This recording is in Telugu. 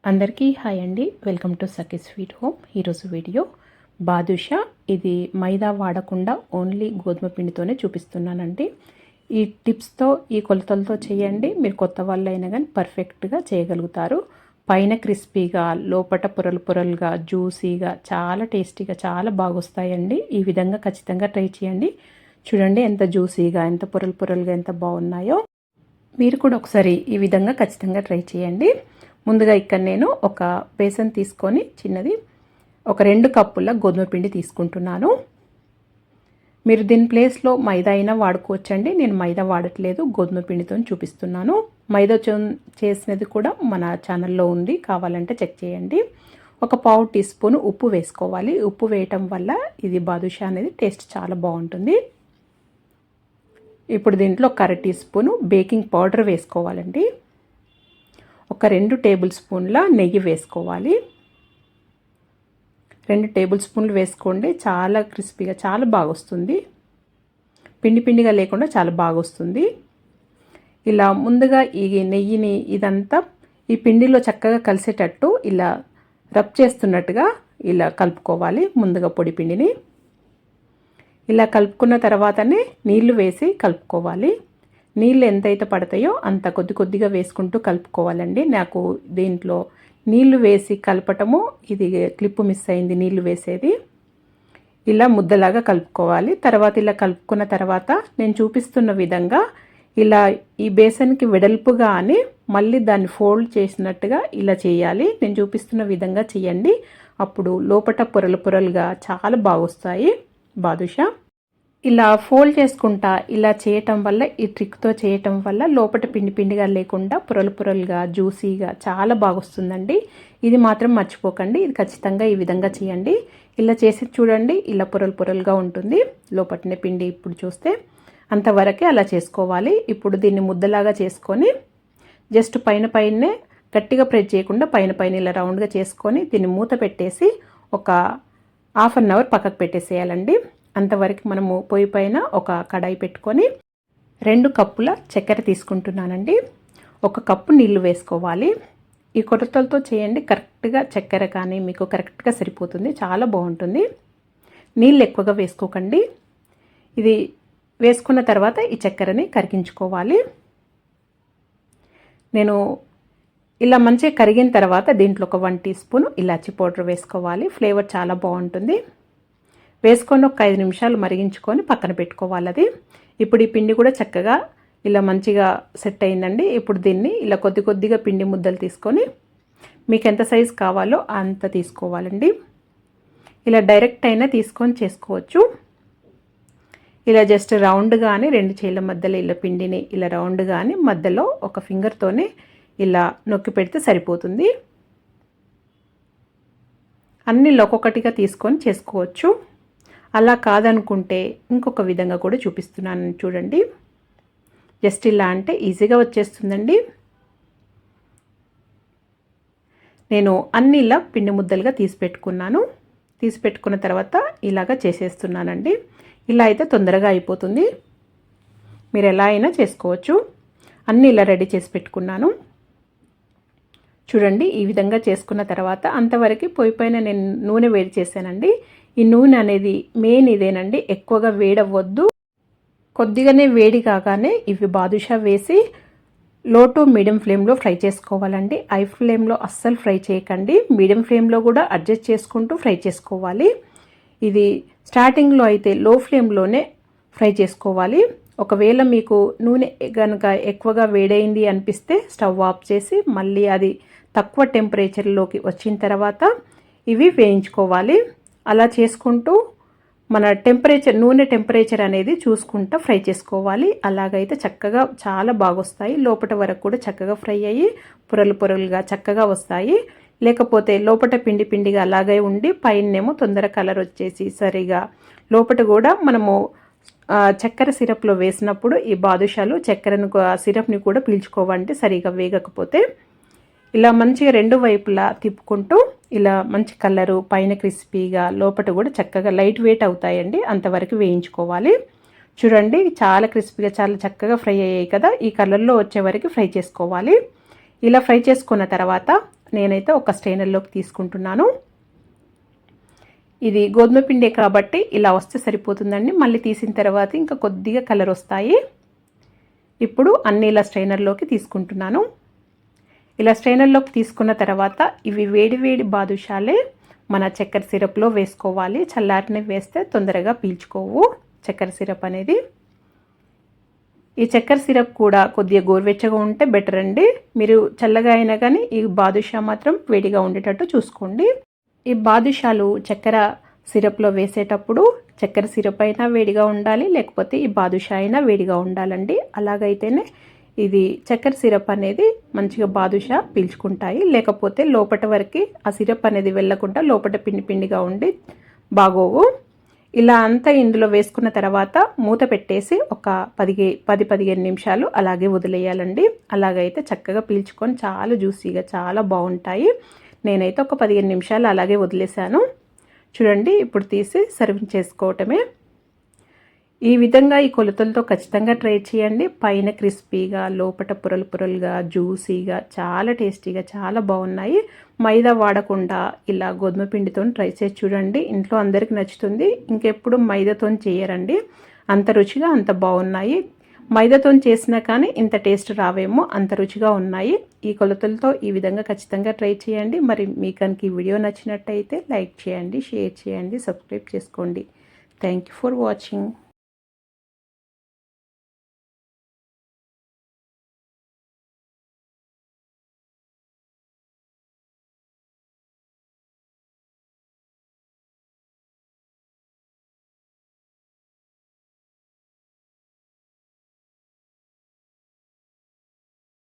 అందరికీ హాయ్ అండి. Welcome to Sakhi sweet home. ఈరోజు వీడియో బాదుషా. ఇది మైదా వాడకుండా ఓన్లీ గోధుమ పిండితోనే చూపిస్తున్నానండి. ఈ టిప్స్తో ఈ కొలతలతో చేయండి. మీరు కొత్త వాళ్ళు అయినా కానీ పర్ఫెక్ట్గా చేయగలుగుతారు. పైన క్రిస్పీగా, లోపల పొరలు పొరలుగా, జ్యూసీగా, చాలా టేస్టీగా, చాలా బాగొస్తాయండి. ఈ విధంగా ఖచ్చితంగా ట్రై చేయండి. చూడండి ఎంత జ్యూసీగా, ఎంత పొరలు పొరలుగా, ఎంత బాగున్నాయో. మీరు కూడా ఒకసారి ఈ విధంగా ఖచ్చితంగా ట్రై చేయండి. ముందుగా ఇక్కడ నేను ఒక బేసన్ తీసుకొని చిన్నది ఒక 2 కప్పుల గోధుమ పిండి తీసుకుంటున్నాను. మీరు దీని ప్లేస్లో మైదా అయినా వాడుకోవచ్చండి. నేను మైదా వాడట్లేదు, గోధుమ పిండితో చూపిస్తున్నాను. మైదా చేసినది కూడా మన ఛానల్లో ఉంది, కావాలంటే చెక్ చేయండి. ఒక పావు టీ స్పూన్ ఉప్పు వేసుకోవాలి. ఉప్పు వేయటం వల్ల ఇది బాదుషా అనేది టేస్ట్ చాలా బాగుంటుంది. ఇప్పుడు దీంట్లో ఒక 1/2 టీ స్పూను బేకింగ్ పౌడర్ వేసుకోవాలండి. ఒక 2 టేబుల్ స్పూన్ల నెయ్యి వేసుకోవాలి. 2 టేబుల్ స్పూన్లు వేసుకోండి. చాలా క్రిస్పీగా, చాలా బాగా వస్తుంది. పిండి పిండిగా లేకుండా చాలా బాగా వస్తుంది. ఇలా ముందుగా ఈ నెయ్యిని ఇదంతా ఈ పిండిలో చక్కగా కలిసేటట్టు ఇలా రబ్ చేస్తున్నట్టుగా ఇలా కలుపుకోవాలి. ముందుగా పొడి పిండిని ఇలా కలుపుకున్న తర్వాతనే నీళ్లు వేసి కలుపుకోవాలి. నీళ్ళు ఎంతైతే పడతాయో అంత కొద్ది కొద్దిగా వేసుకుంటూ కలుపుకోవాలండి. నాకు దీంట్లో నీళ్లు వేసి కలపటము ఇది క్లిప్పు మిస్ అయింది, నీళ్లు వేసేది. ఇలా ముద్దలాగా కలుపుకోవాలి. తర్వాత ఇలా కలుపుకున్న తర్వాత నేను చూపిస్తున్న విధంగా ఇలా ఈ బేసన్కి వెడల్పుగా అని మళ్ళీ దాన్ని ఫోల్డ్ చేసినట్టుగా ఇలా చేయాలి. నేను చూపిస్తున్న విధంగా చేయండి. అప్పుడు లోపట పొరలు పొరలుగా చాలా బాగొస్తాయి బాదుషా. ఇలా ఫోల్డ్ చేసుకుంటా ఇలా చేయటం వల్ల, ఈ ట్రిక్తో చేయటం వల్ల లోపల పిండి పిండిగా లేకుండా పొరలు పొరలుగా, జ్యూసీగా చాలా బాగొస్తుందండి. ఇది మాత్రం మర్చిపోకండి. ఇది ఖచ్చితంగా ఈ విధంగా చేయండి. ఇలా చేసి చూడండి, ఇలా పొరలు పొరలుగా ఉంటుంది లోపలనే పిండి. ఇప్పుడు చూస్తే అంతవరకే అలా చేసుకోవాలి. ఇప్పుడు దీన్ని ముద్దలాగా చేసుకొని జస్ట్ పైన పైనే గట్టిగా ప్రెస్ చేయకుండా పైన పైన ఇలా రౌండ్గా చేసుకొని దీన్ని మూత పెట్టేసి ఒక 1/2 అవర్ పక్కకు పెట్టేసేయాలండి. అంతవరకు మనము పొయ్యి పైన ఒక కడాయి పెట్టుకొని 2 కప్పుల చక్కెర తీసుకుంటున్నానండి. 1 కప్పు నీళ్లు వేసుకోవాలి. ఈ కొలతలతో చేయండి. కరెక్ట్గా చక్కెర కానీ మీకు కరెక్ట్గా సరిపోతుంది, చాలా బాగుంటుంది. నీళ్ళు ఎక్కువగా వేసుకోకండి. ఇది వేసుకున్న తర్వాత ఈ చక్కెరని కరిగించుకోవాలి. నేను ఇలా మంచిగా కరిగిన తర్వాత దీంట్లో ఒక 1 టీ స్పూన్ ఇలాచీ పౌడర్ వేసుకోవాలి. ఫ్లేవర్ చాలా బాగుంటుంది. వేసుకొని ఒక 5 నిమిషాలు మరిగించుకొని పక్కన పెట్టుకోవాలి అది. ఇప్పుడు ఈ పిండి కూడా చక్కగా ఇలా మంచిగా సెట్ అయిందండి. ఇప్పుడు దీన్ని ఇలా కొద్ది కొద్దిగా పిండి ముద్దలు తీసుకొని మీకు ఎంత సైజు కావాలో అంత తీసుకోవాలండి. ఇలా డైరెక్ట్ అయినా తీసుకొని చేసుకోవచ్చు. ఇలా జస్ట్ రౌండ్గానే 2 చేతుల మధ్యలో ఇలా పిండిని ఇలా రౌండ్గానే మధ్యలో ఒక ఫింగర్తోనే ఇలా నొక్కి పెడితే సరిపోతుంది. అన్ని ఒక్కొక్కటిగా తీసుకొని చేసుకోవచ్చు. అలా కాదనుకుంటే ఇంకొక విధంగా కూడా చూపిస్తున్నాను చూడండి. జస్ట్ ఇలా అంటే ఈజీగా వచ్చేస్తుందండి. నేను అన్ని ఇలా పిండి ముద్దలుగా తీసి పెట్టుకున్న తర్వాత ఇలాగా చేసేస్తున్నానండి. ఇలా అయితే తొందరగా అయిపోతుంది. మీరు ఎలా అయినా చేసుకోవచ్చు. అన్నీ ఇలా రెడీ చేసి పెట్టుకున్నాను. చూడండి, ఈ విధంగా చేసుకున్న తర్వాత అంతవరకు పొయ్యి పైన నేను నూనె వేడి చేశానండి. ఈ నూనె అనేది మెయిన్ ఇదేనండి. ఎక్కువగా వేడవద్దు. కొద్దిగానే వేడి కాగానే ఇవి బాదుషా వేసి లో టు మీడియం ఫ్లేమ్లో ఫ్రై చేసుకోవాలండి. హై ఫ్లేమ్లో అస్సలు ఫ్రై చేయకండి. మీడియం ఫ్లేమ్లో కూడా అడ్జస్ట్ చేసుకుంటూ ఫ్రై చేసుకోవాలి. ఇది స్టార్టింగ్లో అయితే లో ఫ్లేమ్లోనే ఫ్రై చేసుకోవాలి. ఒకవేళ మీకు నూనె కనుక ఎక్కువగా వేడైంది అనిపిస్తే స్టవ్ ఆఫ్ చేసి మళ్ళీ అది తక్కువ టెంపరేచర్లోకి వచ్చిన తర్వాత ఇవి వేయించుకోవాలి. అలా చేసుకుంటూ మన నూనె టెంపరేచర్ అనేది చూసుకుంటూ ఫ్రై చేసుకోవాలి. అలాగైతే చక్కగా చాలా బాగొస్తాయి. లోపల వరకు కూడా చక్కగా ఫ్రై అయ్యి పొరలు పొరలుగా చక్కగా వస్తాయి. లేకపోతే లోపల పిండి పిండిగా అలాగే ఉండి పైనేమో తొందర కలర్ వచ్చేసి సరిగా లోపల కూడా మనము చక్కెర సిరప్లో వేసినప్పుడు ఈ బాదుషాలు చక్కెరను సిరప్ని కూడా పీల్చుకోవాలంటే సరిగా వేగకపోతే ఇలా మంచిగా 2 వైపులా తిప్పుకుంటూ ఇలా మంచి కలరు, పైన క్రిస్పీగా, లోపల కూడా చక్కగా లైట్ వెయిట్ అవుతాయండి. అంతవరకు వేయించుకోవాలి. చూడండి, చాలా క్రిస్పీగా చాలా చక్కగా ఫ్రై అయ్యాయి కదా. ఈ కలర్లో వచ్చే వరకు ఫ్రై చేసుకోవాలి. ఇలా ఫ్రై చేసుకున్న తర్వాత నేనైతే ఒక స్ట్రైనర్లోకి తీసుకుంటున్నాను. ఇది గోధుమ పిండే కాబట్టి ఇలా వస్తే సరిపోతుందండి. మళ్ళీ తీసిన తర్వాత ఇంకా కొద్దిగా కలర్ వస్తాయి. ఇప్పుడు అన్ని ఇలా స్ట్రైనర్లోకి తీసుకుంటున్నాను. ఇలా స్ట్రైనర్లోకి తీసుకున్న తర్వాత ఇవి వేడి వేడి బాదుషాలే మన చక్కెర సిరప్లో వేసుకోవాలి. చల్లారిని వేస్తే తొందరగా పీల్చుకోవు చక్కెర సిరప్ అనేది. ఈ చక్కెర సిరప్ కూడా కొద్దిగా గోరువెచ్చగా ఉంటే బెటర్ అండి. మీరు చల్లగా అయినా కానీ ఈ బాదుషా మాత్రం వేడిగా ఉండేటట్టు చూసుకోండి. ఈ బాదుషాలు చక్కెర సిరప్లో వేసేటప్పుడు చక్కెర సిరప్ అయినా వేడిగా ఉండాలి, లేకపోతే ఈ బాదుషా అయినా వేడిగా ఉండాలండి. అలాగైతేనే ఇది చక్కెర సిరప్ అనేది మంచిగా బాదుషా పీల్చుకుంటాయి. లేకపోతే లోపట వరకు ఆ సిరప్ అనేది వెళ్ళకుండా లోపట పిండి పిండిగా ఉండి బాగోవు. ఇలా అంతా ఇందులో వేసుకున్న తర్వాత మూత పెట్టేసి ఒక 10-15 నిమిషాలు అలాగే వదిలేయాలండి. అలాగైతే చక్కగా పీల్చుకొని చాలా జ్యూసీగా చాలా బాగుంటాయి. నేనైతే ఒక 15 నిమిషాలు అలాగే వదిలేశాను. చూడండి, ఇప్పుడు తీసి సర్వింగ్ చేసుకోవటమే. ఈ విధంగా ఈ కొలతలతో ఖచ్చితంగా ట్రై చేయండి. పైన క్రిస్పీగా, లోపల పొరలు పొరలుగా, జ్యూసీగా, చాలా టేస్టీగా చాలా బాగున్నాయి. మైదా వాడకుండా ఇలా గోధుమ పిండితో ట్రై చేసి చూడండి. ఇంట్లో అందరికీ నచ్చుతుంది. ఇంకెప్పుడు మైదాతో చేయరండి. అంత రుచిగా అంత బాగున్నాయి. మైదాతో చేసినా కానీ ఇంత టేస్ట్ రావేమో, అంత రుచిగా ఉన్నాయి. ఈ కొలతలతో ఈ విధంగా ఖచ్చితంగా ట్రై చేయండి. మరి మీకు కనుక ఈ వీడియో నచ్చినట్టయితే లైక్ చేయండి, షేర్ చేయండి, సబ్స్క్రైబ్ చేసుకోండి. Thank you for watching.